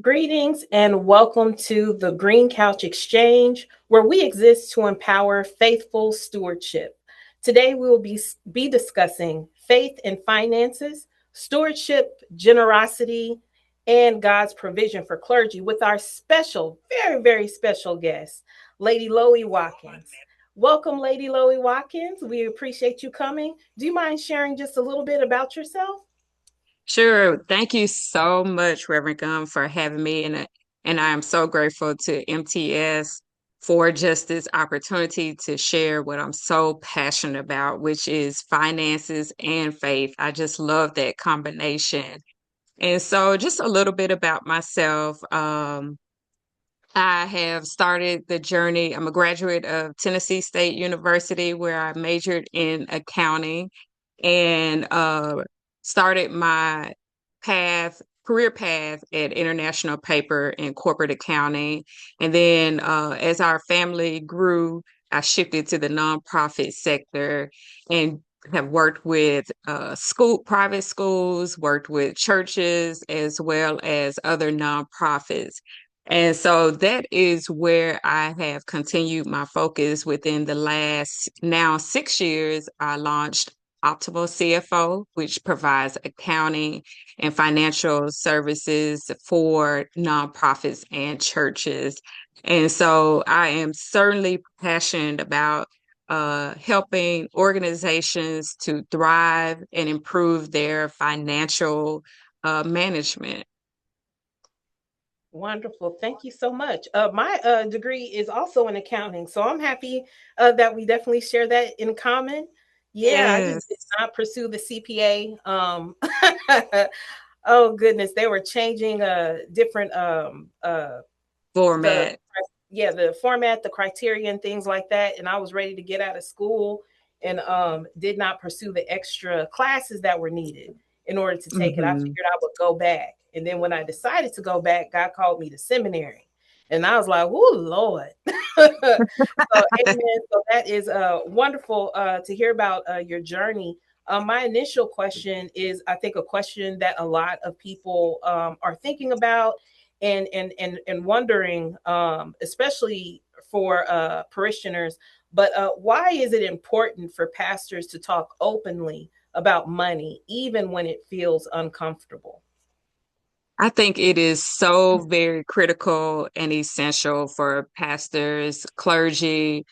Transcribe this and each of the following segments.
Greetings and welcome to the Green Couch Exchange, where we exist to empower faithful stewardship. Today, we will be discussing faith and finances, stewardship, generosity, and God's provision for clergy with our special, very special guest, Lady Loie Watkins. Welcome, Lady Loie Watkins. We appreciate you coming. Do you mind sharing just a little bit about yourself? Sure. Thank you so much, Reverend Gunn, for having me. And I am so grateful to MTS for just this opportunity to share what I'm so passionate about, which is finances and faith. I just love that combination. And so, just a little bit about myself. I have started the journey. I'm a graduate of Tennessee State University, where I majored in accounting and started my career path at International Paper in corporate accounting. And then as our family grew, I shifted to the nonprofit sector and have worked with private schools, worked with churches, as well as other nonprofits. And so that is where I have continued my focus within the last now 6 years. I launched Optimal CFO, which provides accounting and financial services for nonprofits and churches. And so I am certainly passionate about helping organizations to thrive and improve their financial management. Wonderful. Thank you so much. My degree is also in accounting, so I'm happy that we definitely share that in common. Yeah, I just did Yes, not pursue the CPA. Oh goodness, they were changing different the format. yeah, the format, the criteria and things like that, and I was ready to get out of school and did not pursue the extra classes that were needed in order to take it. I Hmm. figured I would go back. And then when I decided to go back, God called me to seminary. And I was like, oh Lord. So amen. So that is wonderful to hear about your journey. My initial question is, I think, a question that a lot of people are thinking about and wondering, especially for parishioners. But why is it important for pastors to talk openly about money, even when it feels uncomfortable? I think it is so very critical and essential for pastors, clergy,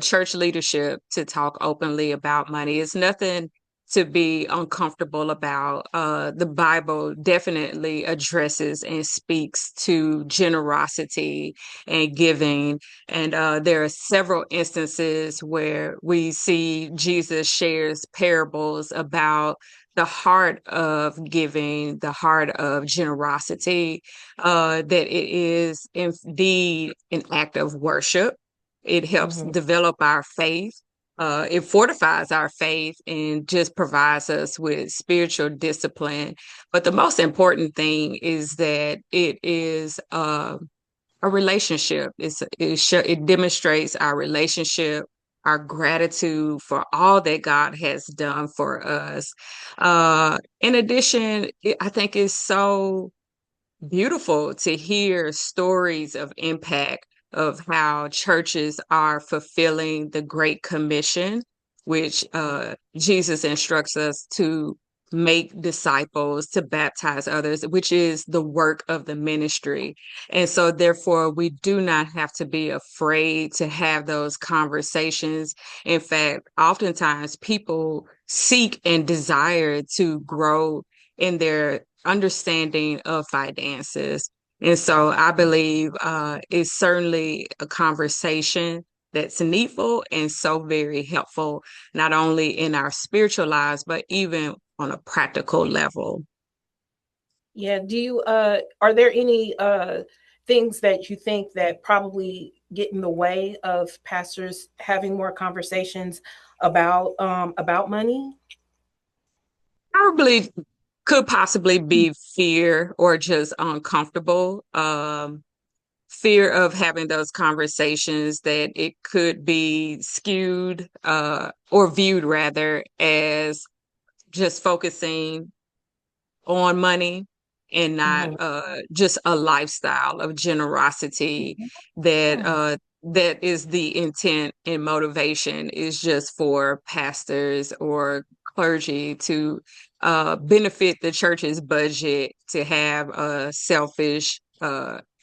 church leadership to talk openly about money. It's nothing to be uncomfortable about. The Bible definitely addresses and speaks to generosity and giving. And there are several instances where we see Jesus shares parables about the heart of giving, the heart of generosity, that it is indeed an act of worship. It helps Mhm. develop our faith. It fortifies our faith and just provides us with spiritual discipline. But the most important thing is that it is a relationship. It demonstrates our relationship, our gratitude for all that God has done for us. In addition, I think it's so beautiful to hear stories of impact of how churches are fulfilling the Great Commission, which Jesus instructs us to make disciples, to baptize others, which is the work of the ministry. And so, therefore, we do not have to be afraid to have those conversations. In fact, oftentimes people seek and desire to grow in their understanding of finances. And so I believe it's certainly a conversation that's needful and so very helpful, not only in our spiritual lives, but even on a practical level. Yeah. Do you are there any things that you think that probably get in the way of pastors having more conversations about money? Probably could possibly be fear or just uncomfortable. Fear of having those conversations that it could be skewed or viewed rather as just focusing on money and not Mhm. just a lifestyle of generosity that that is the intent and motivation is just for pastors or clergy to benefit the church's budget, to have a selfish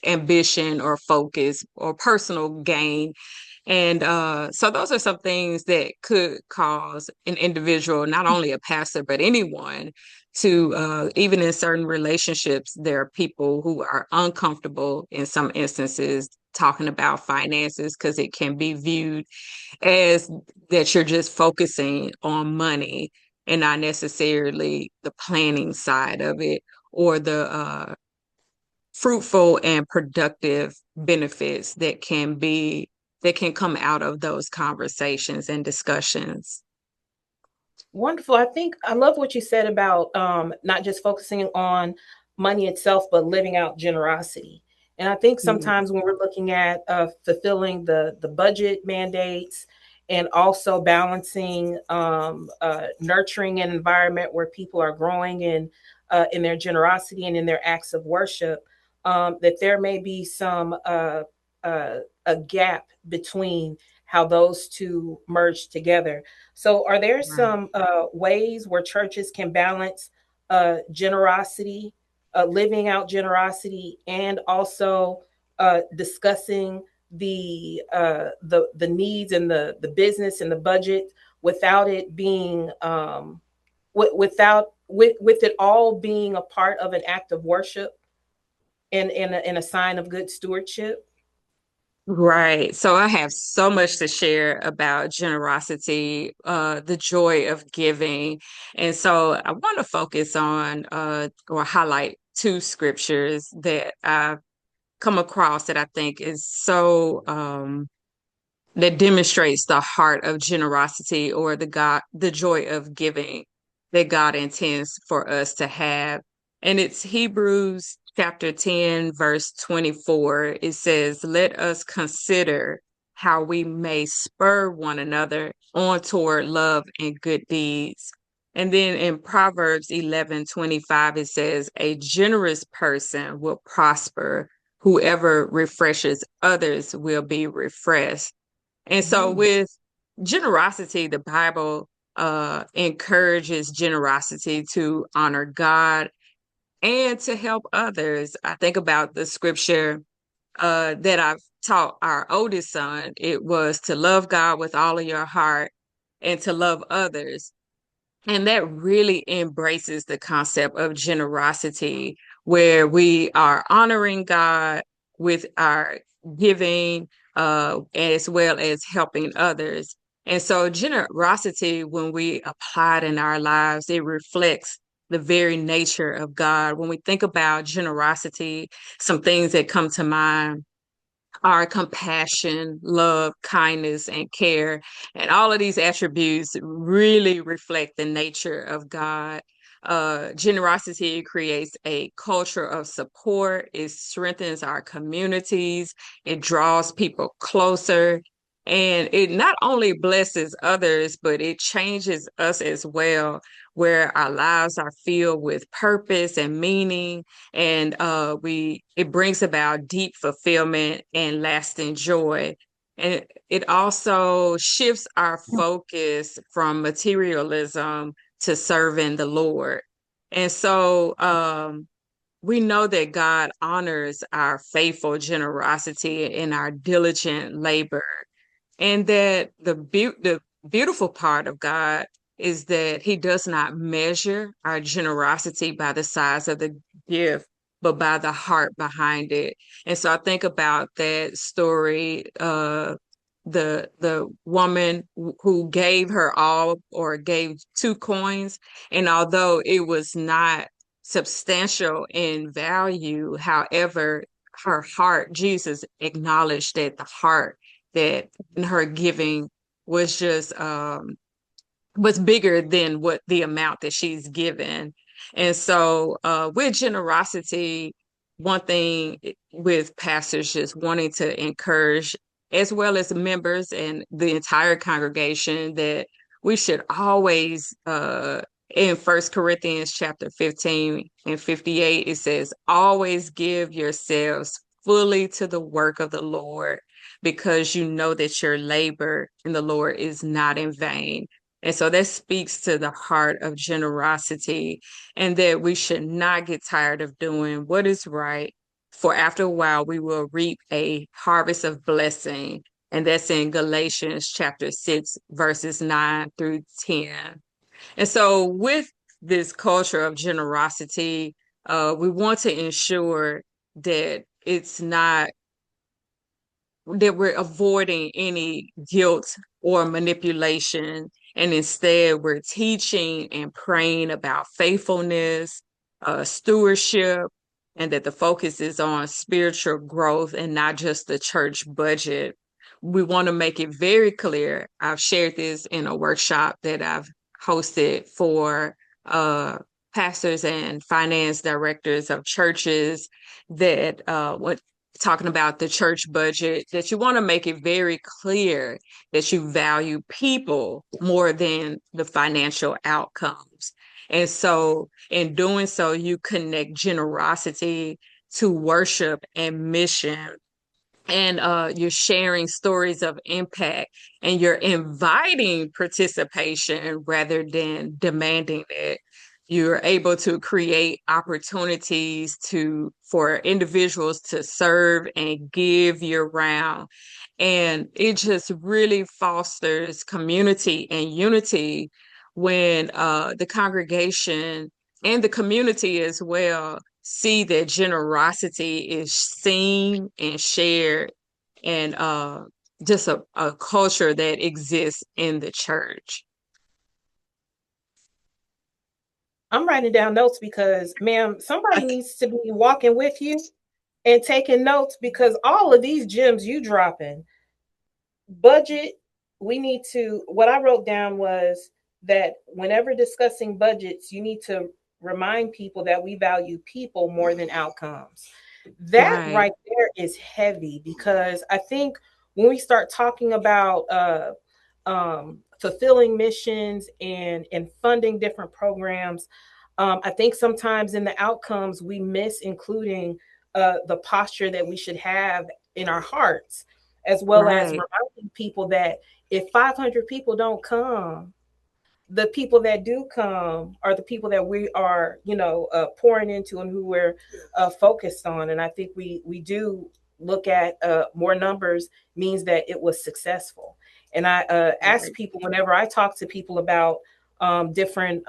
ambition or focus or personal gain. And so those are some things that could cause an individual, not only a pastor, but anyone to, even in certain relationships, there are people who are uncomfortable in some instances talking about finances because it can be viewed as that you're just focusing on money and not necessarily the planning side of it or the fruitful and productive benefits that can come out of those conversations and discussions. Wonderful. I think I love what you said about not just focusing on money itself, but living out generosity. And I think Yeah. sometimes when we're looking at fulfilling the budget mandates and also balancing nurturing an environment where people are growing in their generosity and in their acts of worship, that there may be some a gap between how those two merge together. So, are there Right. some ways where churches can balance generosity, living out generosity, and also discussing the needs and the business and the budget without it being with it all being a part of an act of worship and a sign of good stewardship? Right. So I have so much to share about generosity, the joy of giving. And so I want to focus on or highlight two scriptures that I've come across that I think is so that demonstrates the heart of generosity or the joy of giving that God intends for us to have. And it's Hebrews chapter 10, verse 24. It says, "Let us consider how we may spur one another on toward love and good deeds." And then in Proverbs 11:25, it says, "A generous person will prosper. Whoever refreshes others will be refreshed." And so Mm. with generosity, the Bible encourages generosity to honor God and to help others. I think about the scripture that I've taught our oldest son. It was to love God with all of your heart and to love others. And that really embraces the concept of generosity, where we are honoring God with our giving, as well as helping others. And so, generosity, when we apply it in our lives, it reflects the very nature of God. When we think about generosity, some things that come to mind are compassion, love, kindness, and care. And all of these attributes really reflect the nature of God. Generosity creates a culture of support, it strengthens our communities, it draws people closer. And it not only blesses others, but it changes us as well, where our lives are filled with purpose and meaning, and we it brings about deep fulfillment and lasting joy. And it also shifts our focus from materialism to serving the Lord. And so we know that God honors our faithful generosity and our diligent labor, and that the beautiful part of God is that he does not measure our generosity by the size of the gift, but by the heart behind it. And so I think about that story, the woman who gave her all or gave 2 coins, and although it was not substantial in value, however, her heart, Jesus acknowledged that the heart that in her giving was just was bigger than what the amount that she's given. And so with generosity, one thing with pastors just wanting to encourage, as well as members and the entire congregation, that we should always In First Corinthians chapter 15 and 58, it says, always give yourselves fully to the work of the Lord, because you know that your labor in the Lord is not in vain. And so that speaks to the heart of generosity, and that we should not get tired of doing what is right, for after a while we will reap a harvest of blessing. And that's in Galatians chapter 6, verses 9 through 10. And so, with this culture of generosity, we want to ensure that it's not that we're avoiding any guilt or manipulation, and instead we're teaching and praying about faithfulness, stewardship, and that the focus is on spiritual growth and not just the church budget. We want to make it very clear. I've shared this in a workshop that I've hosted for pastors and finance directors of churches, that what talking about the church budget, that you want to make it very clear that you value people more than the financial outcomes. And so, in doing so, you connect generosity to worship and mission, and you're sharing stories of impact, and you're inviting participation rather than demanding it. You're able to create opportunities to for individuals to serve and give year round, and it just really fosters community and unity when the congregation and the community as well see that generosity is seen and shared, and just a culture that exists in the church. I'm writing down notes because, ma'am, somebody needs to be walking with you and taking notes, because all of these gems you dropping, budget, we need to, what I wrote down was that whenever discussing budgets, you need to remind people that we value people more than outcomes. That Right, right there is heavy, because I think when we start talking about fulfilling missions and funding different programs, I think sometimes in the outcomes we miss including the posture that we should have in our hearts, as well as right, reminding people that if 500 people don't come, the people that do come are the people that we are, pouring into and who we're focused on. And I think we do look at more numbers means that it was successful. And I ask right. people whenever I talk to people about different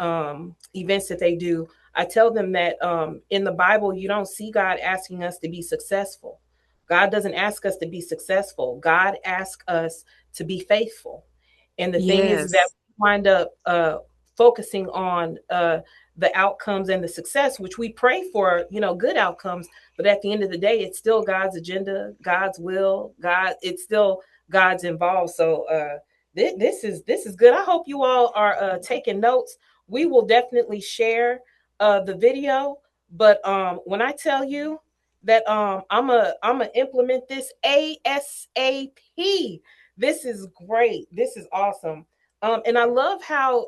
events that they do, I tell them that in the Bible, you don't see God asking us to be successful. God doesn't ask us to be successful. God asks us to be faithful. And the thing is that Yes, we wind up focusing on the outcomes and the success, which we pray for, good outcomes. But at the end of the day, it's still God's agenda, God's will, God. It's still God's involved. So this is good. I hope you all are taking notes. We will definitely share the video. But when I tell you that I'm a implement this ASAP. This is great. This is awesome. And I love how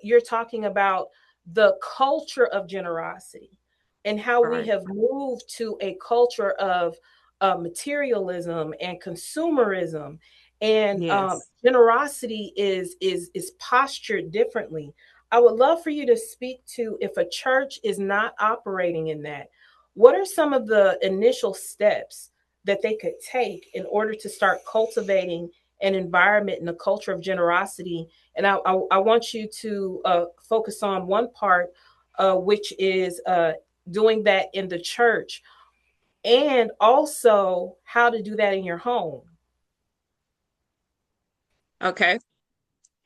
you're talking about the culture of generosity and how we right. have moved to a culture of materialism and consumerism. And Yes. generosity is postured differently. I would love for you to speak to, if a church is not operating in that, what are some of the initial steps that they could take in order to start cultivating an environment and a culture of generosity? And I want you to focus on one part, which is doing that in the church, and also how to do that in your home. Okay.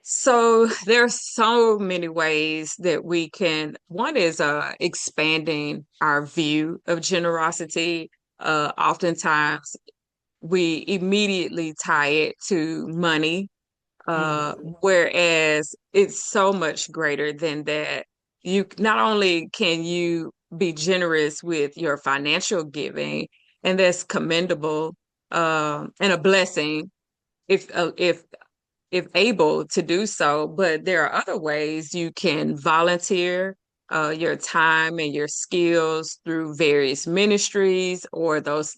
So there's so many ways that we can. One is expanding our view of generosity. Oftentimes we immediately tie it to money, Mm-hmm. whereas it's so much greater than that. You not only can you be generous with your financial giving, and that's commendable, and a blessing if if able to do so. But there are other ways you can volunteer your time and your skills through various ministries or those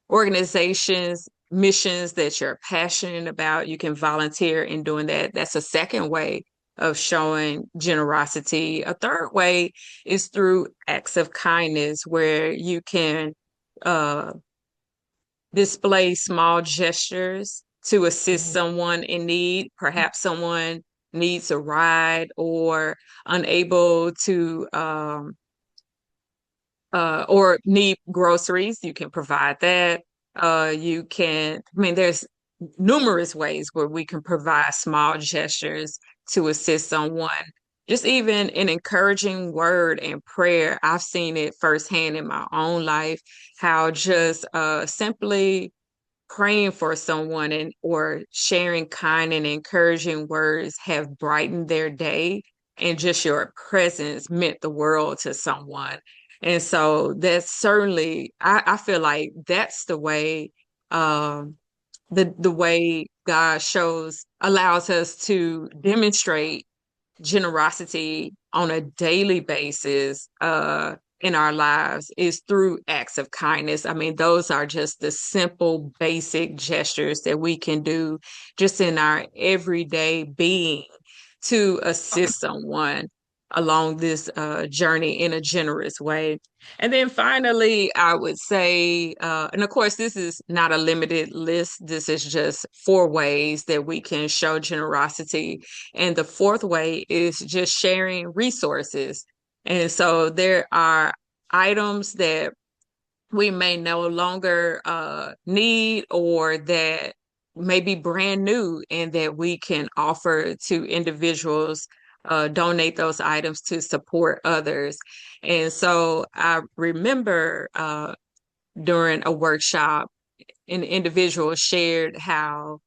organizations, missions that you're passionate about. You can volunteer in doing that. That's a second way of showing generosity. A third way is through acts of kindness, where you can uh, display small gestures to assist Mhm. someone in need. Perhaps someone needs a ride or unable to or need groceries, you can provide that. You can, I mean, there's numerous ways where we can provide small gestures to assist someone. Just even an encouraging word and prayer. I've seen it firsthand in my own life, how just simply praying for someone and or sharing kind and encouraging words have brightened their day, and just your presence meant the world to someone. And so that's certainly, I feel like that's the way, um the way God allows us to demonstrate generosity on a daily basis in our lives is through acts of kindness. I mean, those are just the simple, basic gestures that we can do just in our everyday being to assist someone along this journey in a generous way. And then finally, I would say, and of course, this is not a limited list. This is just four ways that we can show generosity, and the fourth way is just sharing resources. And so there are items that we may no longer need, or that may be brand new, and that we can offer to individuals, donate those items to support others. And so I remember during a workshop, an individual shared how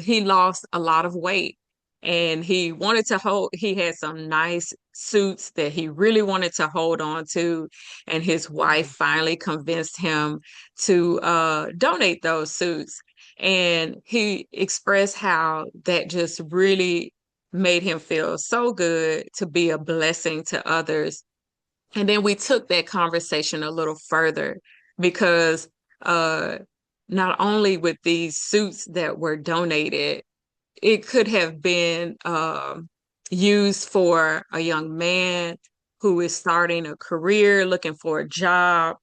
he lost a lot of weight, and he had some nice suits that he really wanted to hold on to, and his wife Mhm. finally convinced him to donate those suits. And he expressed how that just really made him feel so good to be a blessing to others. And then we took that conversation a little further, because uh, not only with these suits that were donated, it could have been used for a young man who is starting a career, looking for a job,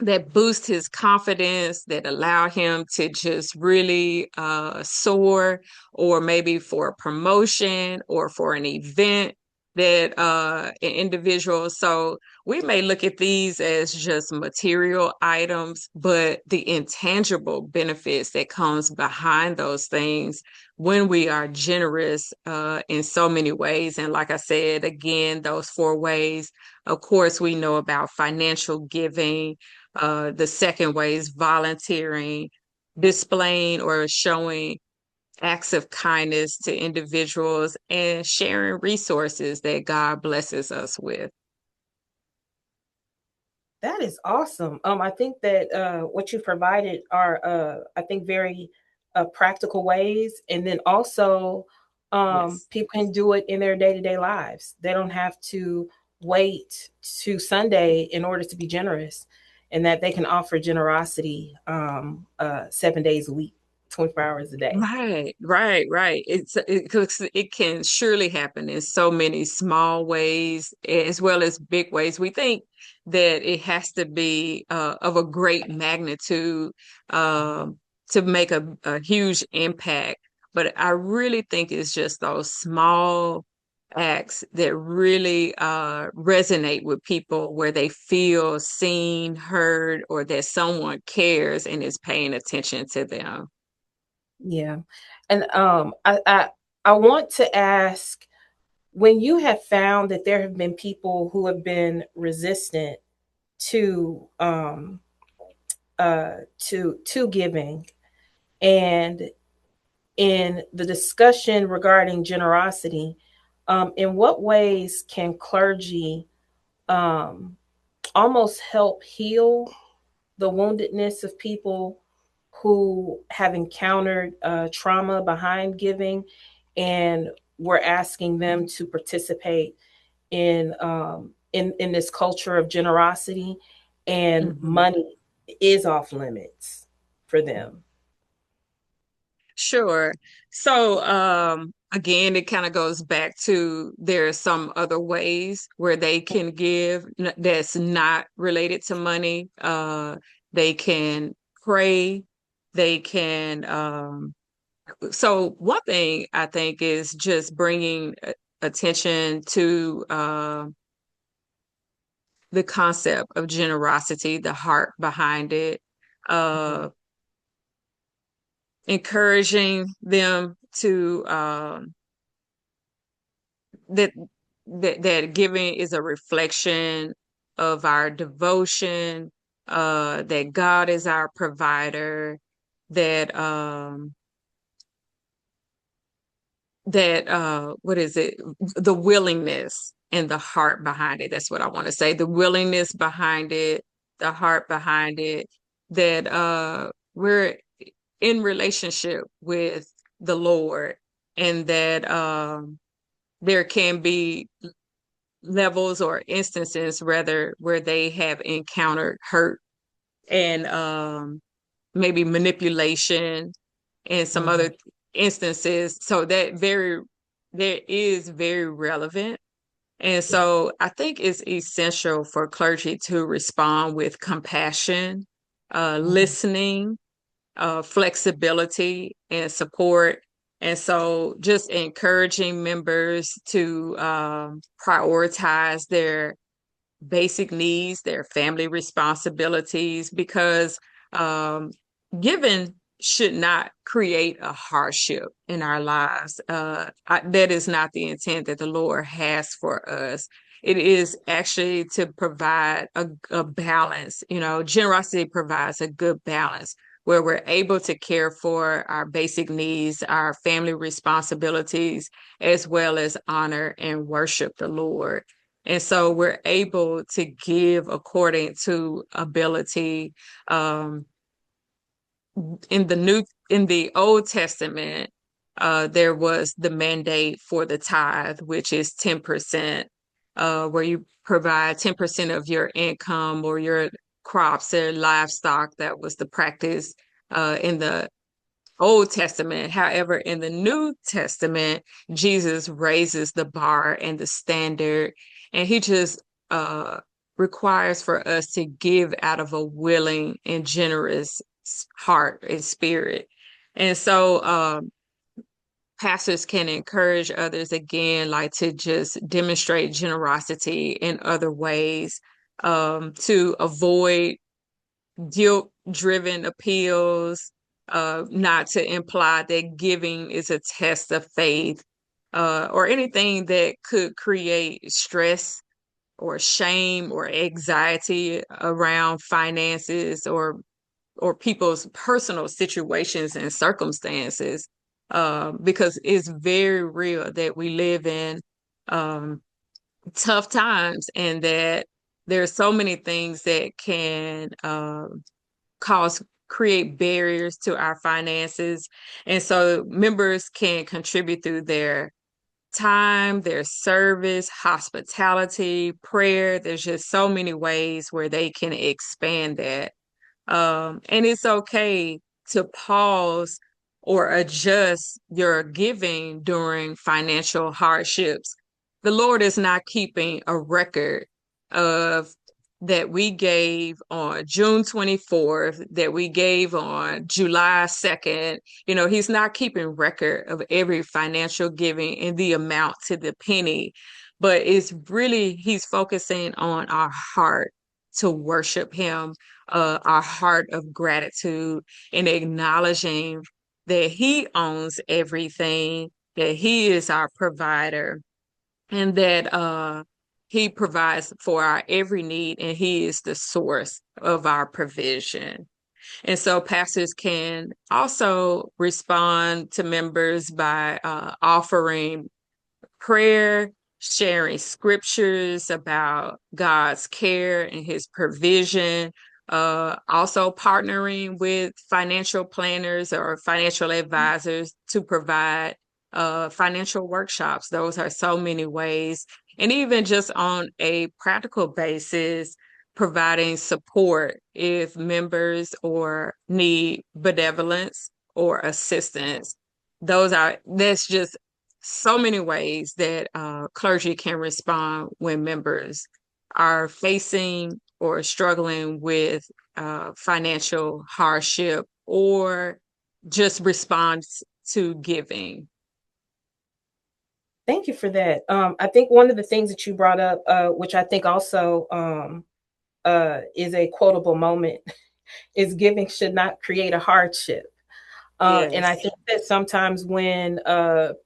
that boost his confidence, that allow him to just really soar, or maybe for a promotion or for an event that an individual. So we may look at these as just material items, but the intangible benefits that comes behind those things when we are generous in so many ways. And like I said, again, those four ways. Of course, we know about financial giving. The second way is volunteering, displaying or showing acts of kindness to individuals, and sharing resources that God blesses us with. That is awesome. I think that what you provided are, I think, very practical ways, and then also Yes. people can do it in their day to day lives. They don't have to wait to Sunday in order to be generous, and that they can offer generosity 7 days a week, 24 hours a day. Right, right, right. 'Cause it can surely happen in so many small ways as well as big ways. We think that it has to be of a great magnitude to make a huge impact, but I really think it's just those small acts that really resonate with people, where they feel seen, heard, or that someone cares and is paying attention to them. Yeah, and I want to ask, when you have found that there have been people who have been resistant to to giving, and in the discussion regarding generosity, in what ways can clergy um, almost help heal the woundedness of people who have encountered trauma behind giving, and we're asking them to participate in this culture of generosity, and Mhm. money is off limits for them. Sure. So, again, it kind of goes back to there are some other ways where they can give that's not related to money. They can pray. They can, so one thing I think is just bringing attention to the concept of generosity, the heart behind it, Mhm. uh, encouraging them to that that giving is a reflection of our devotion, that God is our provider, that what is it, the willingness and the heart behind it, that's what I want to say, the willingness behind it, the heart behind it, that we're in relationship with the Lord, and that there can be levels or instances rather where they have encountered hurt and maybe manipulation and some Mhm. other instances. So that is very relevant. And so I think it's essential for clergy to respond with compassion, Mhm. listening, flexibility, and support. And so just encouraging members to prioritize their basic needs, their family responsibilities, because um, giving should not create a hardship in our lives. That is not the intent that the Lord has for us. It is actually to provide a balance. You know, generosity provides a good balance where we're able to care for our basic needs, our family responsibilities, as well as honor and worship the Lord. And so we're able to give according to ability. Um, in the Old Testament, there was the mandate for the tithe, which is 10%, where you provide 10% of your income or your crops or livestock. That was the practice in the Old Testament. However, in the New Testament, Jesus raises the bar and the standard, and he just uh, requires for us to give out of a willing and generous heart and spirit. And so, pastors can encourage others again, like to just demonstrate generosity in other ways, to avoid guilt driven appeals, not to imply that giving is a test of faith, or anything that could create stress or shame or anxiety around finances or people's personal situations and circumstances, because it's very real that we live in um, tough times, and that there are so many things that can cause create barriers to our finances. And so members can contribute through their time, their service, hospitality, prayer. There's just so many ways where they can expand that. And it's okay to pause or adjust your giving during financial hardships. The Lord is not keeping a record of that we gave on June 24th, that we gave on July 2nd. You know, He's not keeping record of every financial giving in the amount to the penny, but it's really, He's focusing on our heart to worship Him, our heart of gratitude, and acknowledging that He owns everything, that He is our provider, and that He provides for our every need, and He is the source of our provision. And so pastors can also respond to members by offering prayer, sharing scriptures about God's care and His provision, Also partnering with financial planners or financial advisors to provide financial workshops. Those are so many ways. And even just on a practical basis, providing support if members or need benevolence or assistance. That's just so many ways that clergy can respond when members are facing or struggling with financial hardship or just response to giving. Thank you for that. I think one of the things that you brought up, which I think also is a quotable moment, is giving should not create a hardship. And I Yes. think that sometimes when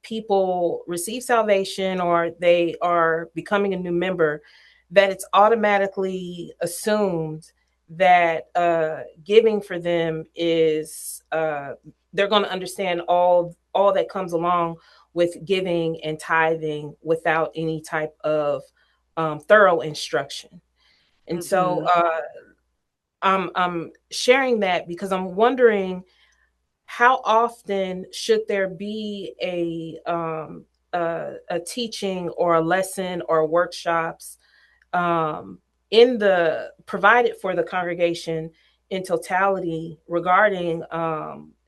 people receive salvation or they are becoming a new member, that it's automatically assumed that giving for them is they're going to understand all that comes along with giving and tithing without any type of thorough instruction. And so Mhm. I'm sharing that because I'm wondering how often should there be a teaching or a lesson or workshops um, in the provided for the congregation in totality regarding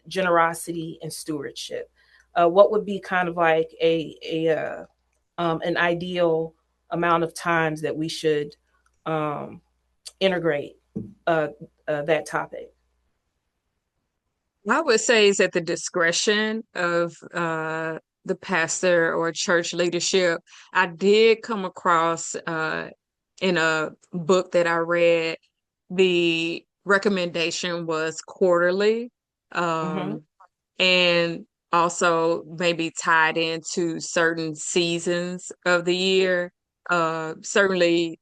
generosity and stewardship? What would be kind of like an ideal amount of times that we should um, integrate uh, that topic? I would say is at the discretion of the pastor or church leadership. I did come across in a book that I read, the recommendation was quarterly, Mm-hmm. um, and also maybe tied into certain seasons of the year. Certainly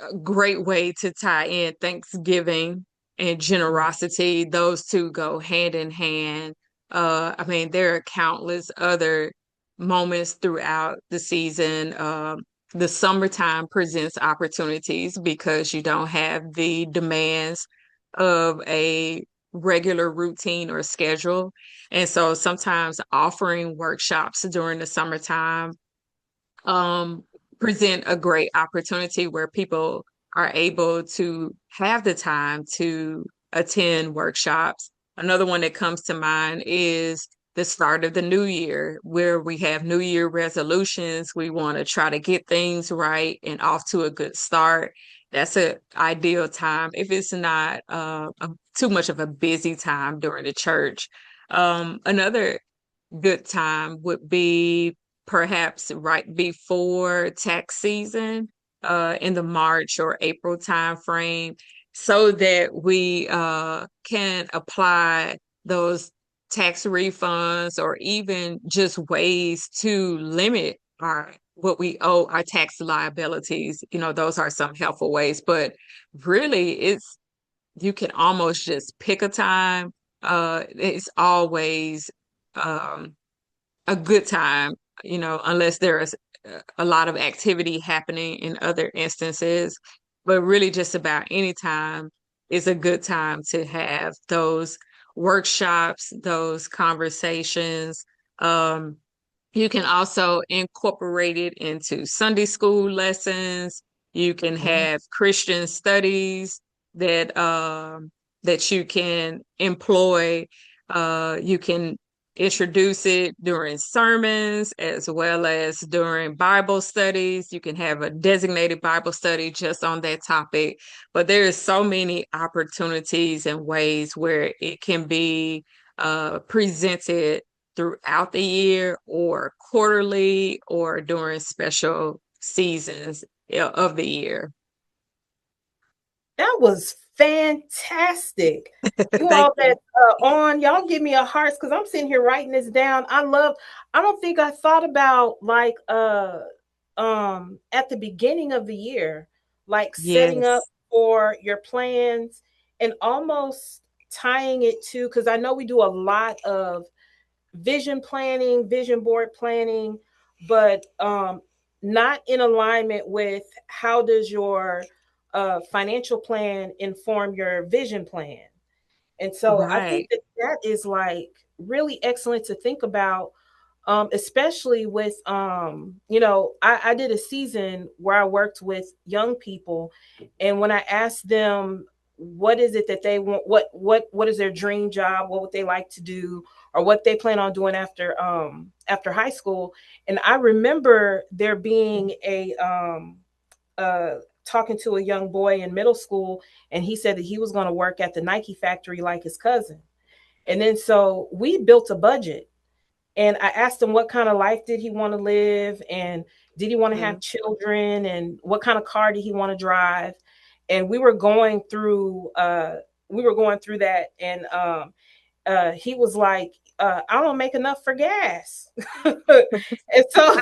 a great way to tie in Thanksgiving and generosity. Those two go hand in hand. I mean, there are countless other moments throughout the season. The summertime presents opportunities because you don't have the demands of a regular routine or schedule. And so sometimes offering workshops during the summertime um, present a great opportunity where people are able to have the time to attend workshops. Another one that comes to mind is the start of the new year, where we have New Year resolutions. We want to try to get things right and off to a good start. That's an ideal time if it's not too much of a busy time during the church. Another good time would be perhaps right before tax season, in the March or April time frame, so that we can apply those tax refunds or even just ways to limit our what we owe our tax liabilities. You know, those are some helpful ways, but really it's you can almost just pick a time. It's always um a good time, you know, unless there is a lot of activity happening in other instances. But really, just about any time is a good time to have those workshops, those conversations. Um, you can also incorporate it into Sunday school lessons. You can Mm-hmm. have Christian studies that that you can employ. You can introduce it during sermons as well as during Bible studies. You can have a designated Bible study just on that topic. But there is so many opportunities and ways where it can be presented throughout the year or quarterly or during special seasons of the year. That was fantastic. You Thank all you. that on, y'all give me a heart because I'm sitting here writing this down. I don't think I thought about like at the beginning of the year, like setting up Yes. for your plans and almost tying it to because I know we do a lot of vision planning, vision board planning, but not in alignment with how does your financial plan inform your vision plan. And so I think Right. that that is like really excellent to think about, especially with, I did a season where I worked with young people, and when I asked them what is it that they want, what is their dream job, what would they like to do, or what they plan on doing after high school, and I remember there being uh, talking to a young boy in middle school, and he said that he was going to work at the Nike factory like his cousin. And then so we built a budget, and I asked him what kind of life did he want to live, and did he want to have Mhm. children, and what kind of car did he want to drive. And we were going through that, and he was like, I don't make enough for gas. And so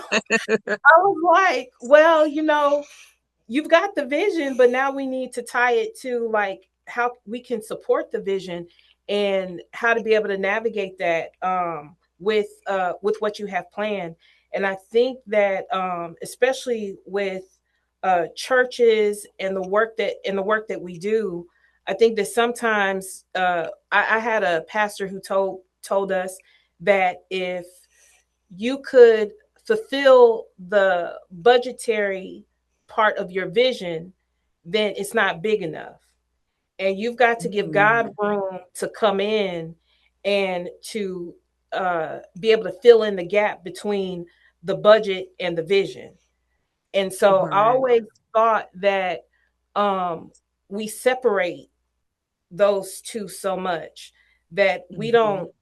I was like, well, you've got the vision, but now we need to tie it to like how we can support the vision and how to be able to navigate that, with what you have planned. And I think that, especially with churches and the work that we do, I think that sometimes, I had a pastor who told us that if you could fulfill the budgetary part of your vision, then it's not big enough. And you've got to give Mm. God room to come in and to be able to fill in the gap between the budget and the vision. And so I Right. always thought that, um, we separate those two so much that we Mhm. don't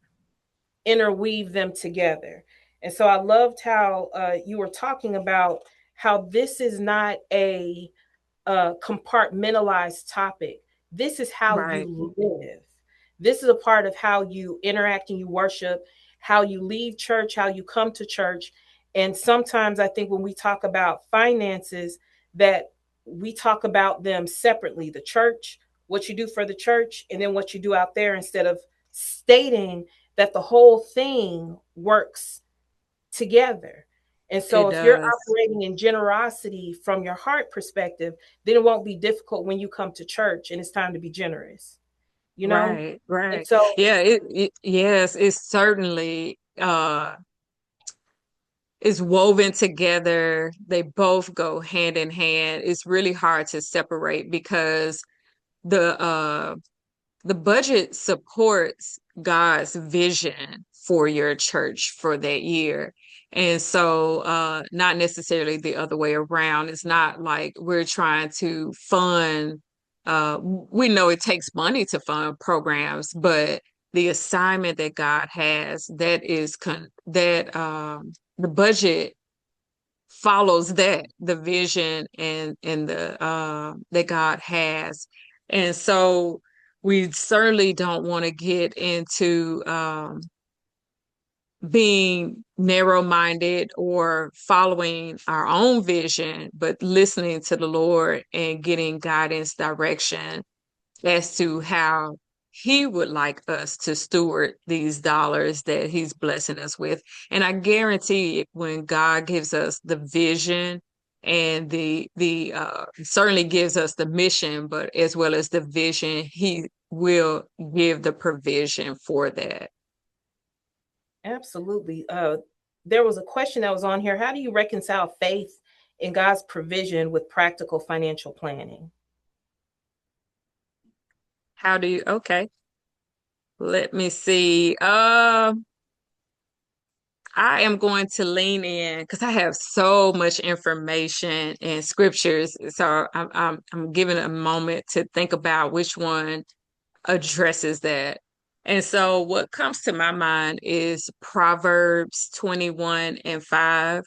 interweave them together. And so I loved how you were talking about how this is not a compartmentalized topic. This is how Right. you live. This is a part of how you interact and you worship, how you leave church, how you come to church. And sometimes I think when we talk about finances, that we talk about them separately, the church, what you do for the church, and then what you do out there, instead of stating that the whole thing works together. And so It if you're does. operating in generosity from your heart perspective, then it won't be difficult when you come to church and it's time to be generous, you know? Right. And Right. so Yeah, yes, it's certainly is woven together. They both go hand in hand. It's really hard to separate because the uh the budget supports God's vision for your church for that year. And so not necessarily the other way around. It's not like we're trying to fund we know it takes money to fund programs, but the assignment that God has that is that the budget follows that the vision and the that God has. And so we certainly don't want to get into being narrow-minded or following our own vision, but listening to the Lord and getting guidance, direction as to how he would like us to steward these dollars that he's blessing us with. And I guarantee when God gives us the vision and the certainly gives us the mission, but as well as the vision, he will give the provision for that. absolutely. There was a question that was on here. How do you reconcile faith in God's provision with practical financial planning? How do you, okay, let me see. I am going to lean in because I have so much information and scriptures. So I'm giving a moment to think about which one addresses that. And so what comes to my mind is Proverbs 21:5.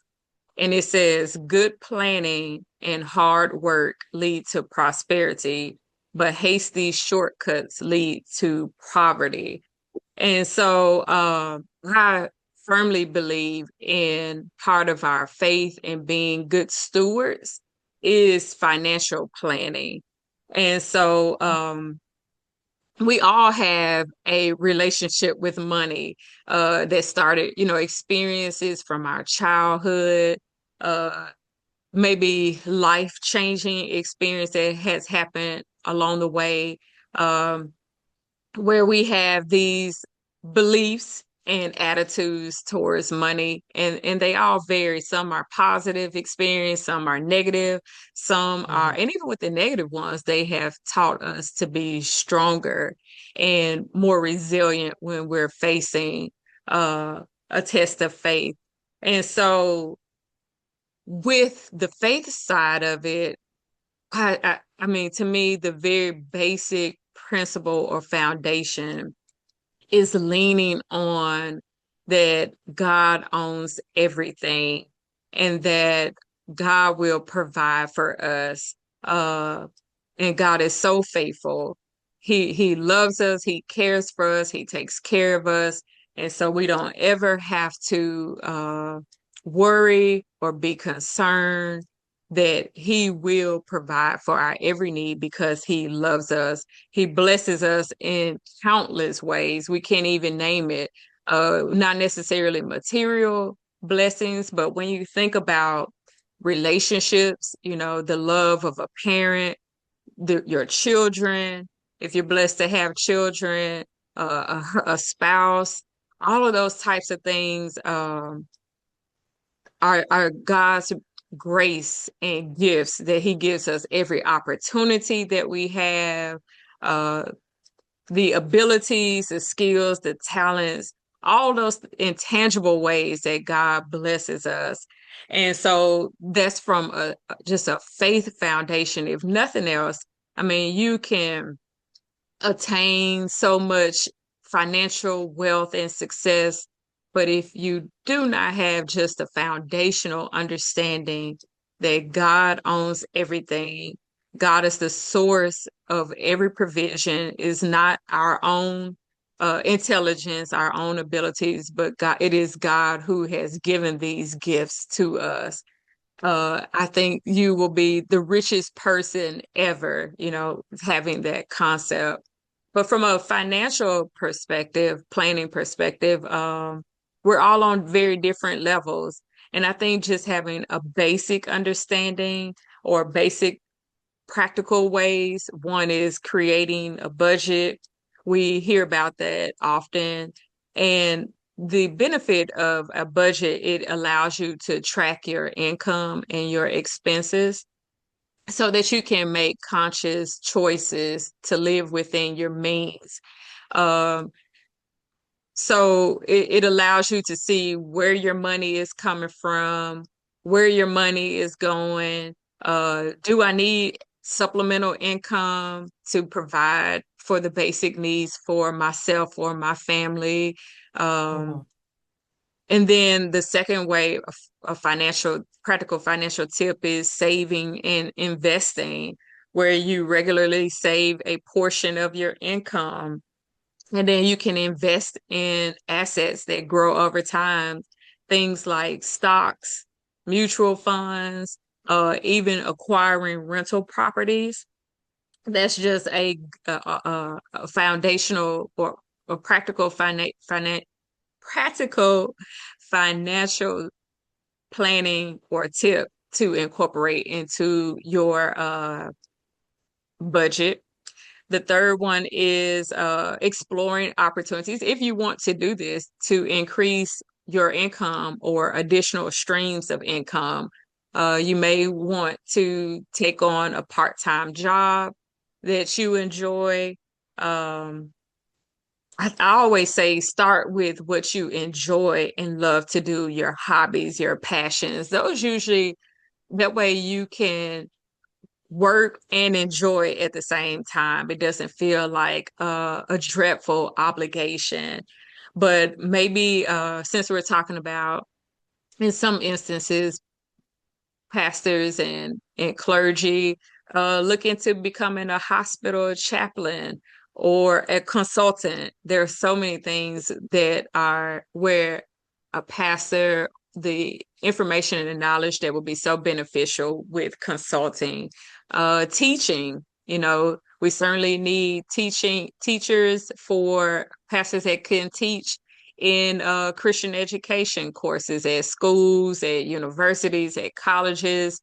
And it says, good planning and hard work lead to prosperity, but hasty shortcuts lead to poverty. And so I firmly believe in part of our faith and being good stewards is financial planning. And so we all have a relationship with money that started, experiences from our childhood. Uh, maybe life-changing experience that has happened along the way, um, where we have these beliefs and attitudes towards money, and they all vary. Some are positive experience, some are negative, some are, Mhm. and even with the negative ones, they have taught us to be stronger and more resilient when we're facing uh, a test of faith. And so with the faith side of it, I mean, to me, the very basic principle or foundation is leaning on that God owns everything and that God will provide for us. And God is so faithful. He loves us, he cares for us, he takes care of us. And so we don't ever have to worry or be concerned that he will provide for our every need because he loves us. He blesses us in countless ways. We can't even name it. Not necessarily material blessings, but when you think about relationships, you know, the love of a parent, your children, if you're blessed to have children, a spouse, all of those types of things are God's grace and gifts that He gives us every opportunity that we have, uh, the abilities, the skills, the talents, all those intangible ways that God blesses us. And so that's from just a faith foundation. If nothing else, I mean, you can attain so much financial wealth and success. But if you do not have just a foundational understanding that God owns everything, God is the source of every provision, is not our own intelligence, our own abilities, but God, it is God who has given these gifts to us. I think you will be the richest person ever, you know, having that concept. But from a financial perspective, planning perspective, we're all on very different levels. And I think just having a basic understanding or basic practical ways. One is creating a budget. We hear about that often. And the benefit of a budget, it allows you to track your income and your expenses so that you can make conscious choices to live within your means. Um, so it allows you to see where your money is coming from, where your money is going. Do I need supplemental income to provide for the basic needs for myself or my family? Um, Mhm. and then the second way of practical financial tip is saving and investing, where you regularly save a portion of your income and then you can invest in assets that grow over time, things like stocks, mutual funds, even acquiring rental properties. That's just a foundational or a practical financial planning or tip to incorporate into your budget. The third one is exploring opportunities if you want to do this to increase your income or additional streams of income. You may want to take on a part-time job that you enjoy. Um, I always say start with what you enjoy and love to do, your hobbies, your passions. Those usually, that way you can work and enjoy at the same time. It doesn't feel like a dreadful obligation. But maybe since we're talking about, in some instances, pastors and clergy look into becoming a hospital chaplain or a consultant. There are so many things that are where a pastor, the information and the knowledge that would be so beneficial with consulting, teaching. You know, we certainly need teachers for pastors that can teach in Christian education courses at schools, at universities, at colleges.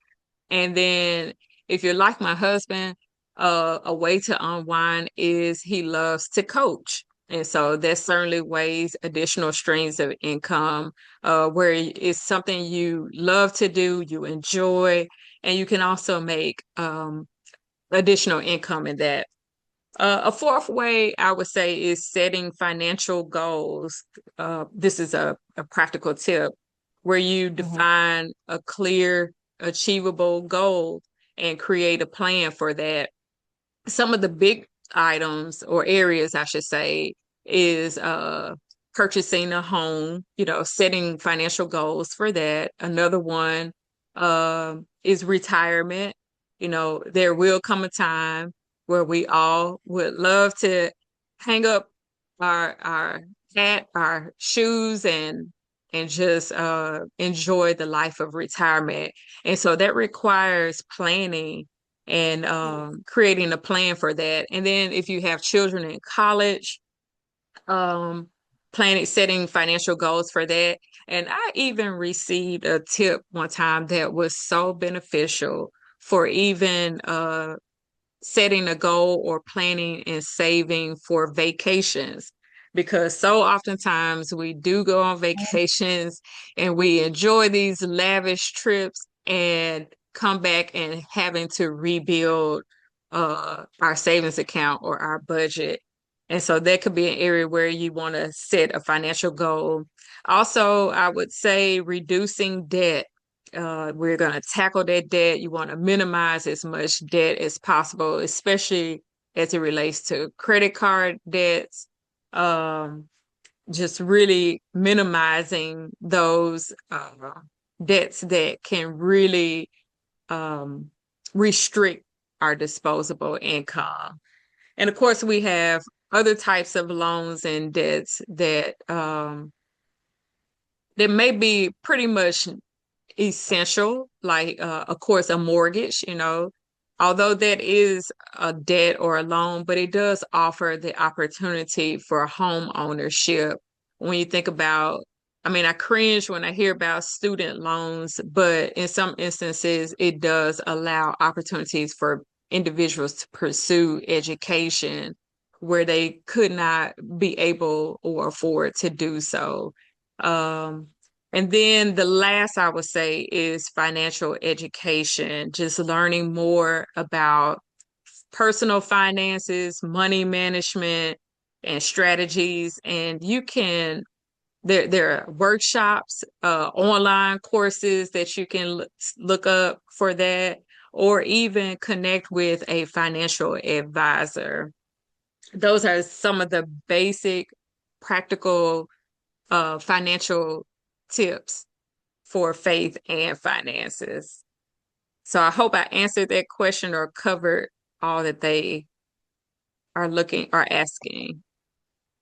And then if you're like my husband, a way to unwind is he loves to coach. And so there's certainly ways, additional streams of income, where it's something you love to do, you enjoy, and you can also make additional income in that. A fourth way I would say is setting financial goals. This is a practical tip where you Mhm. define a clear, achievable goal and create a plan for that. Some of the big items or areas, I should say, is purchasing a home, setting financial goals for that. Another one is retirement. There will come a time where we all would love to hang up our hat, our shoes, and just enjoy the life of retirement. And so that requires planning and creating a plan for that. And then if you have children in college, um, planning, setting financial goals for that. And I even received a tip one time that was so beneficial for even setting a goal or planning and saving for vacations. Because so oftentimes we do go on vacations and we enjoy these lavish trips and come back and having to rebuild our savings account or our budget. And so that could be an area where you want to set a financial goal. Also, I would say reducing debt. We're going to tackle that debt. You want to minimize as much debt as possible, especially as it relates to credit card debts. Um, just really minimizing those debts that can really um, restrict our disposable income. And of course, we have other types of loans and debts that may be pretty much essential, like of course a mortgage, although that is a debt or a loan, but it does offer the opportunity for home ownership. When you think about, I mean, I cringe when I hear about student loans, but in some instances, it does allow opportunities for individuals to pursue education where they could not be able or afford to do so. Um, and then the last I would say is financial education, just learning more about personal finances, money management, and strategies. And there are workshops, online courses that you can look up for that, or even connect with a financial advisor. Those are some of the basic practical financial tips for faith and finances. So I hope I answered that question or covered all that they are asking.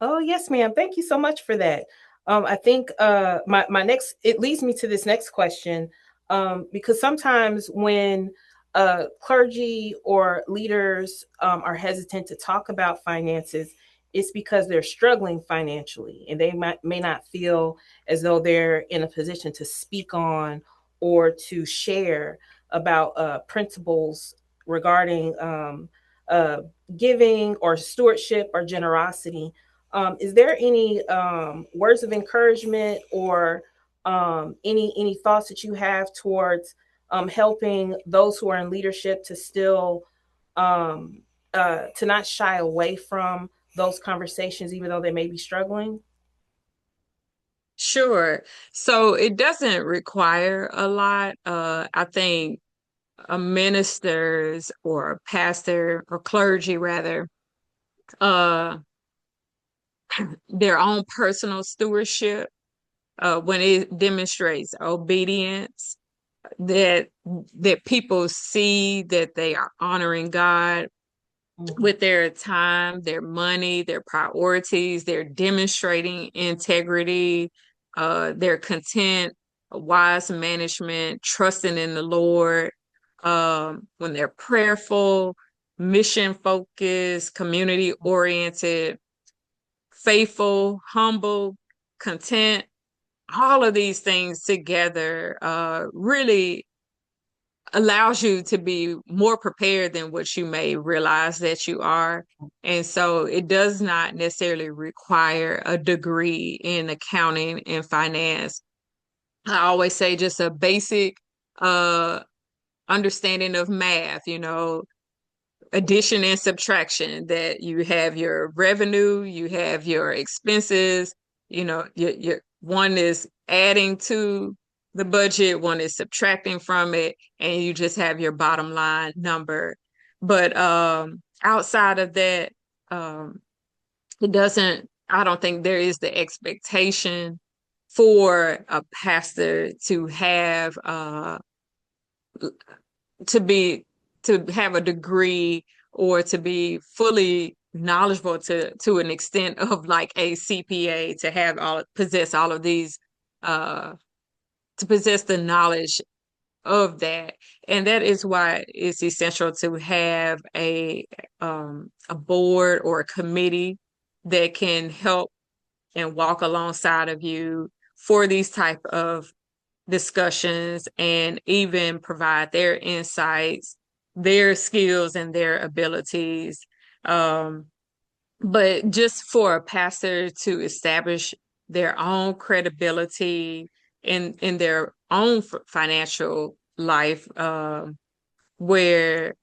Oh, yes, ma'am. Thank you so much for that. I think my next it leads me to this next question, because sometimes when clergy or leaders are hesitant to talk about finances, it's because they're struggling financially and they may not feel as though they're in a position to speak on or to share about principles regarding uh, giving or stewardship or generosity. Is there any words of encouragement or any thoughts that you have towards helping those who are in leadership to still um, to not shy away from those conversations, even though they may be struggling? Sure. So it doesn't require a lot. I think a ministers or a pastor or clergy rather, uh, their own personal stewardship, when it demonstrates obedience, that that people see that they are honoring God Mhm. with their time, their money, their priorities, they're demonstrating integrity, their content, wise management, trusting in the Lord, when they're prayerful, mission focused, community oriented, faithful, humble, content, all of these things together really allows you to be more prepared than what you may realize that you are. And so it does not necessarily require a degree in accounting and finance. I always say just a basic uh understanding of math, addition and subtraction, that you have your revenue, you have your expenses, your one is adding to the budget, one is subtracting from it, and you just have your bottom line number. But outside of that, um, I don't think there is the expectation for a pastor to have to be to have a degree or to be fully knowledgeable to an extent of like a CPA, to have possess all of these uh to possess the knowledge of that. And that is why it's essential to have a board or a committee that can help and walk alongside of you for these type of discussions, and even provide their insights, their skills, and their abilities. Um, but just for a pastor to establish their own credibility in their own financial life, where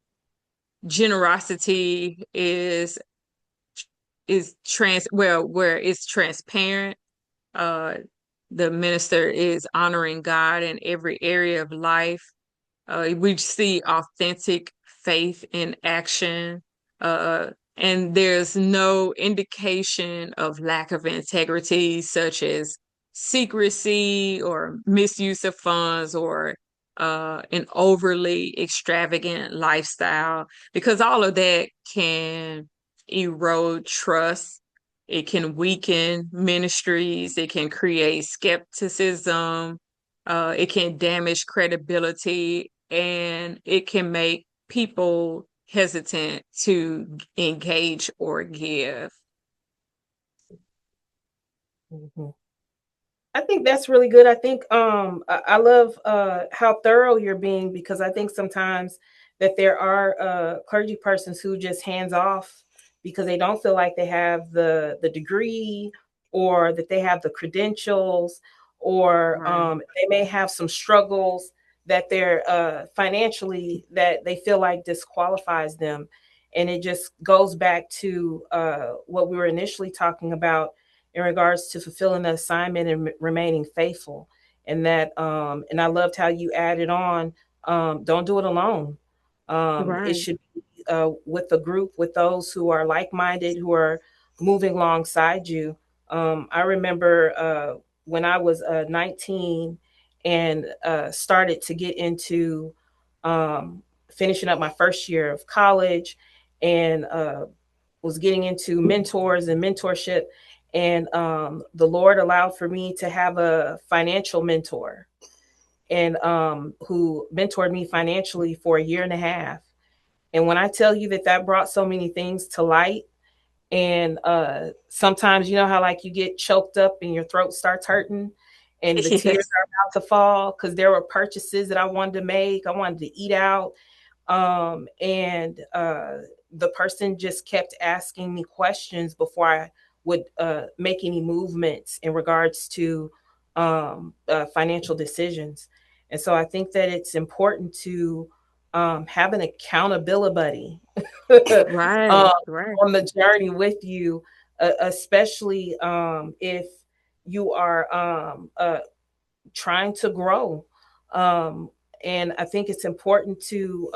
generosity is where it's transparent, uh, the minister is honoring God in every area of life. We see authentic faith in action, uh, and there's no indication of lack of integrity, such as secrecy or misuse of funds, or an overly extravagant lifestyle, because all of that can erode trust. It can weaken ministries. It can create skepticism. It can damage credibility, and it can make people hesitant to engage or give. Mhm. I think that's really good. I think I love how thorough you're being, because I think sometimes that there are clergy persons who just hands off because they don't feel like they have the degree, or that they have the credentials, or Right. they may have some struggles that they're financially, that they feel like disqualifies them. And it just goes back to what we were initially talking about in regards to fulfilling the assignment and remaining faithful. And that, and I loved how you added on, don't do it alone. It Right. should be with a group, with those who are like minded, who are moving alongside you. I remember when I was 19 and started to get into finishing up my first year of college, and was getting into mentors and mentorship. And the Lord allowed for me to have a financial mentor, and who mentored me financially for a year and a half. And when I tell you that that brought so many things to light, and sometimes you know how like you get choked up and your throat starts hurting and the tears Yes. are about to fall, because there were purchases that I wanted to make. I wanted to eat out, and the person just kept asking me questions before I would make any movements in regards to financial decisions. And so I think that it's important to have an accountability Right. um, Right. on the journey with you, especially if you are trying to grow. Um, and I think it's important to,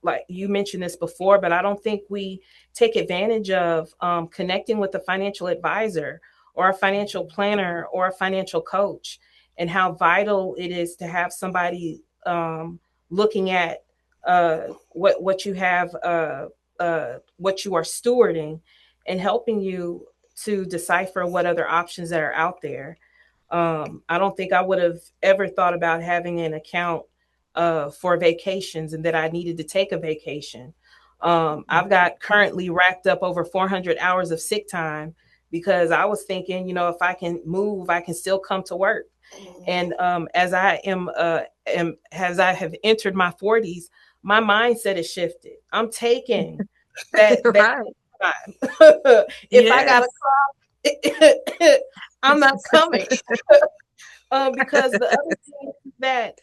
like you mentioned this before, but I don't think we take advantage of connecting with a financial advisor or a financial planner or a financial coach, and how vital it is to have somebody looking at what you have, what you are stewarding, and helping you to decipher what other options that are out there. I don't think I would have ever thought about having an account for vacations, and that I needed to take a vacation. I've got currently racked up over 400 hours of sick time, because I was thinking, if I can move, I can still come to work. And as I am as I have entered my 40s, my mindset has shifted. I'm taking that Right. time. If I gotta Yes. cry, I'm not coming. Because the other thing is that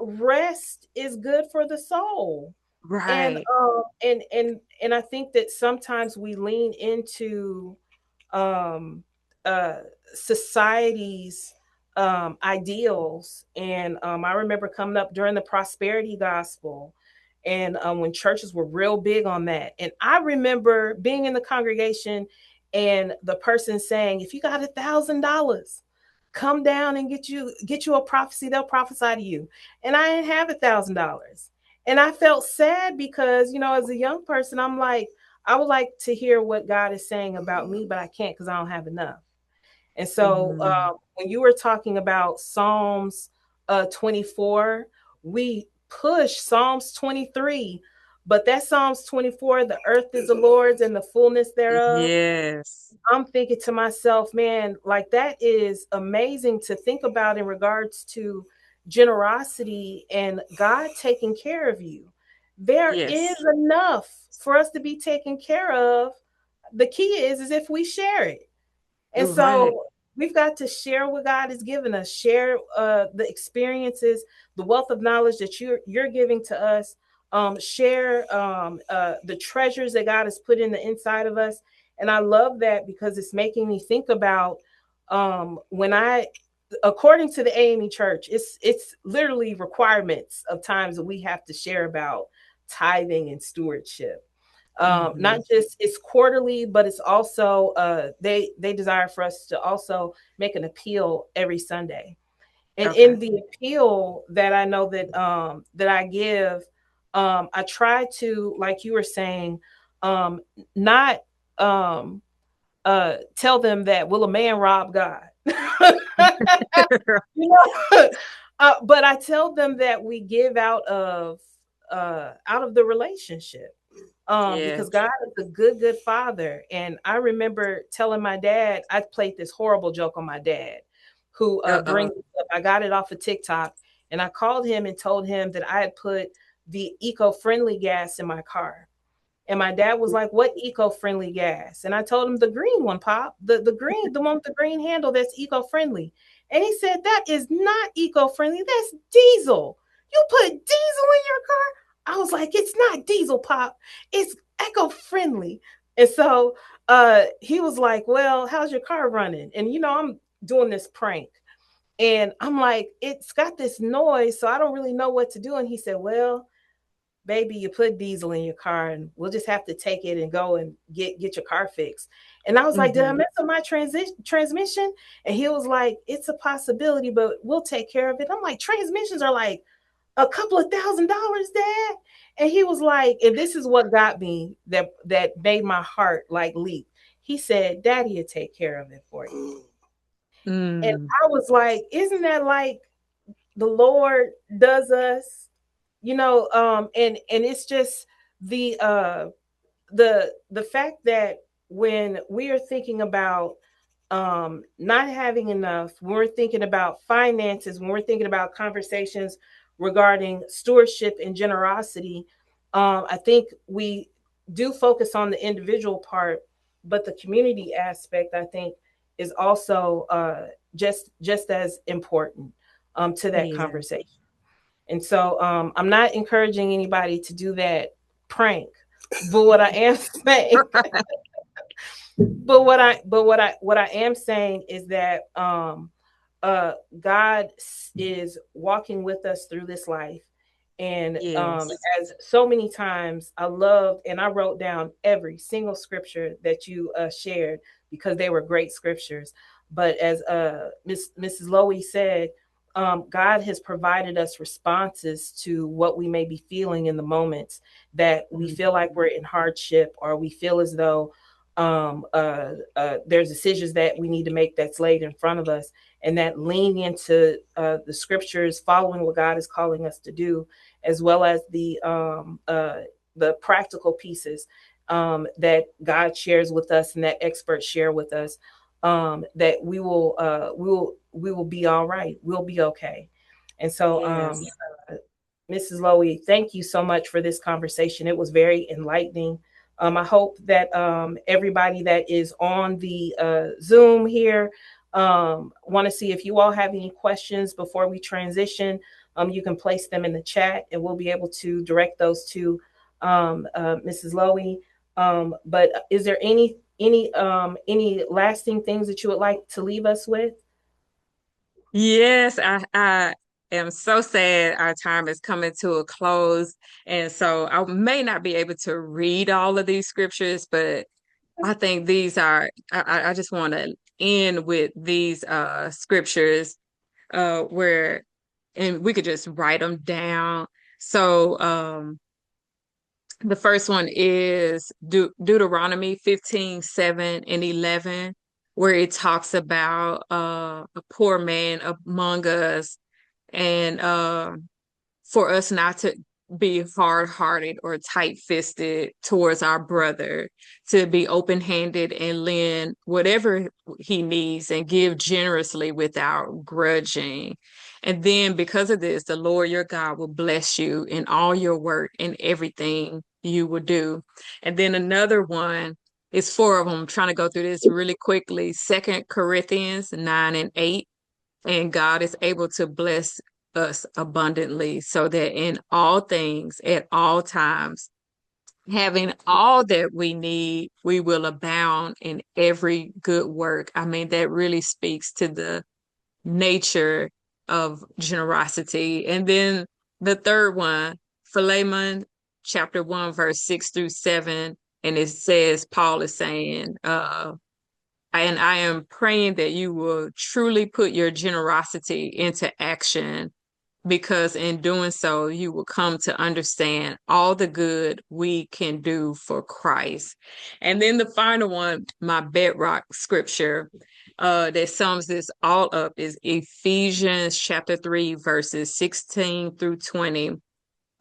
rest is good for the soul. And Right. I think that sometimes we lean into um uh society's ideals. And I remember coming up during the prosperity gospel, and when churches were real big on that. And I remember being in the congregation and the person saying, if you got $1,000, come down and get you a prophecy, they'll prophesy to you. And I didn't have $1,000. And I felt sad because, as a young person, I'm like, I would like to hear what God is saying about me, but I can't because I don't have enough. And so Mm, when you were talking about Psalms 24, we push Psalms 23, but that Psalms 24, the earth is the Lord's and the fullness thereof. yes. I'm thinking to myself, man, like that is amazing to think about in regards to generosity and God taking care of you. There is Yes. enough for us to be taken care of. The key is if we share it. And Right. so we've got to share what God has given us, share the experiences, the wealth of knowledge that you're giving to us, share the treasures that God has put in the inside of us. And I love that because it's making me think about when I, according to the AME Church, it's literally requirements of times that we have to share about tithing and stewardship. Not Hmm. just it's quarterly, but it's also they desire for us to also make an appeal every Sunday. And in Okay. the appeal that I know that I give, I try to, like you were saying, not um tell them that will a man rob God. You know, but I tell them that we give out of the relationship, because Yes. God is a good, good father. And I remember telling my dad, I played this horrible joke on my dad, who Uh-oh. brings up, I got it off of TikTok, and I called him and told him that I had put the eco-friendly gas in my car. And my dad was like, "What eco-friendly gas?" And I told him the green one, Pop. The green, the one with the green handle that's eco-friendly. And he said, "That is not eco-friendly. That's diesel. You put diesel in your car?" I was like, "It's not diesel, Pop. It's eco-friendly." And so he was like, "Well, how's your car running?" And I'm doing this prank. And I'm like, "It's got this noise, so I don't really know what to do." And he said, "Well, baby, you put diesel in your car and we'll just have to take it and go and get your car fixed." And I was like, "Did I Hmm. mess up my transmission?" And he was like, "It's a possibility, but we'll take care of it." I'm like, "Transmissions are like a couple of $1,000s, Dad." And he was like, and this is what got me, that made my heart like leap. He said, "Daddy will take care of it for you." And Mm. I was like, isn't that like the Lord does us? And it's just the uh the fact that when we are thinking about not having enough, when we're thinking about finances, when we're thinking about conversations regarding stewardship and generosity, I think we do focus on the individual part, but the community aspect, I think, is also just as important to that Yeah. conversation. And so I'm not encouraging anybody to do that prank. But what I am saying, but what I am saying is that God is walking with us through this life. And Yes. as so many times I loved, and I wrote down every single scripture that you shared because they were great scriptures. But as Mrs. Loie said, God has provided us responses to what we may be feeling in the moments that we Mm. feel like we're in hardship, or we feel as though there's decisions that we need to make that's laid in front of us, and that lean into the scriptures, following what God is calling us to do, as well as the practical pieces that God shares with us and that experts share with us. That we will be all right. We'll be okay. And so, Yes. Mrs. Loie, thank you so much for this conversation. It was very enlightening. I hope that everybody that is on the Zoom here want to see if you all have any questions before we transition. You can place them in the chat, and we'll be able to direct those to Mrs. Loie. But is there any lasting things that you would like to leave us with? Yes, I am so sad our time is coming to a close. And so I may not be able to read all of these scriptures, but I think these are, I just want to end with these scriptures where, and we could just write them down. So the first one is Deuteronomy 15:7 and 11, where it talks about a poor man among us, and for us not to be hard-hearted or tight-fisted towards our brother, to be open-handed and lend whatever he needs and give generously without grudging. And then because of this, the Lord your God will bless you in all your work and everything you will do. And then another one is four of them. I'm trying to go through this really quickly. 2 Corinthians 9 and 8. And God is able to bless us abundantly so that in all things, at all times, having all that we need, we will abound in every good work. I mean, that really speaks to the nature of generosity. And then the third one, Philemon chapter 1, verse 6 through 7. And it says, Paul is saying, and I am praying that you will truly put your generosity into action, because in doing so, you will come to understand all the good we can do for Christ. And then the final one, my bedrock scripture that sums this all up, is Ephesians chapter 3, verses 16 through 20,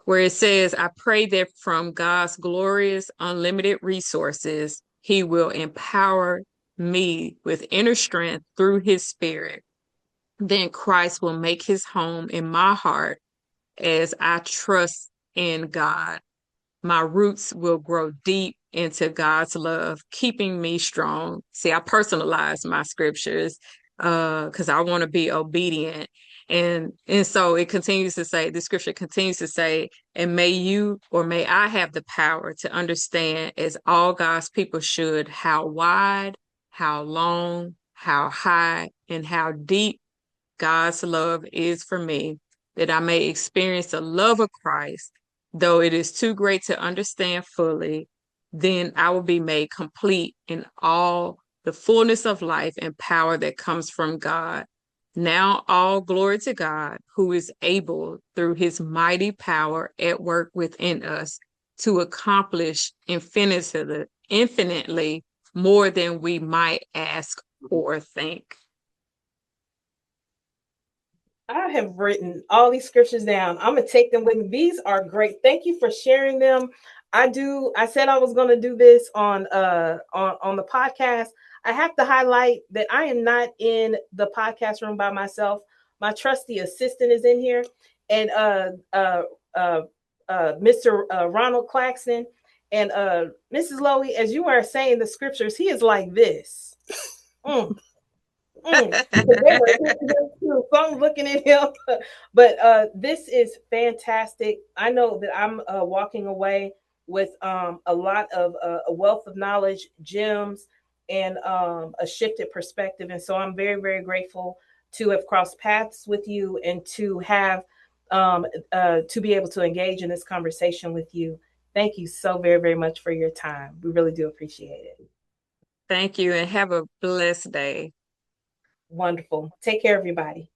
where it says, I pray that from God's glorious, unlimited resources, He will empower me with inner strength through His Spirit. Then Christ will make His home in my heart as I trust in God. My roots will grow deep into God's love, keeping me strong. See, I personalize my scriptures because I want to be obedient. And so it continues to say, the scripture continues to say, and may you, or may I have the power to understand, as all God's people should, how wide, how long, how high, and how deep God's love is for me, that I may experience the love of Christ, though it is too great to understand fully. Then I will be made complete in all the fullness of life and power that comes from God. Now, all glory to God, who is able, through his mighty power at work within us, to accomplish infinitely more than we might ask or think. I have written all these scriptures down. I'm gonna take them with me. These are great. Thank you for sharing them. I said I was gonna do this on the podcast. I have to highlight that I am not in the podcast room by myself. My trusty assistant is in here, and uh, Mr. Ronald Claxton and Mrs. Loie, as you are saying the scriptures, he is like this. Mm. They were too. So I'm looking at him. But this is fantastic. I know that I'm walking away with a lot of a wealth of knowledge, gems, and a shifted perspective. And so I'm very, very grateful to have crossed paths with you and to be able to engage in this conversation with you. Thank you so very, very much for your time. We really do appreciate it. Thank you and have a blessed day. Wonderful. Take care, everybody.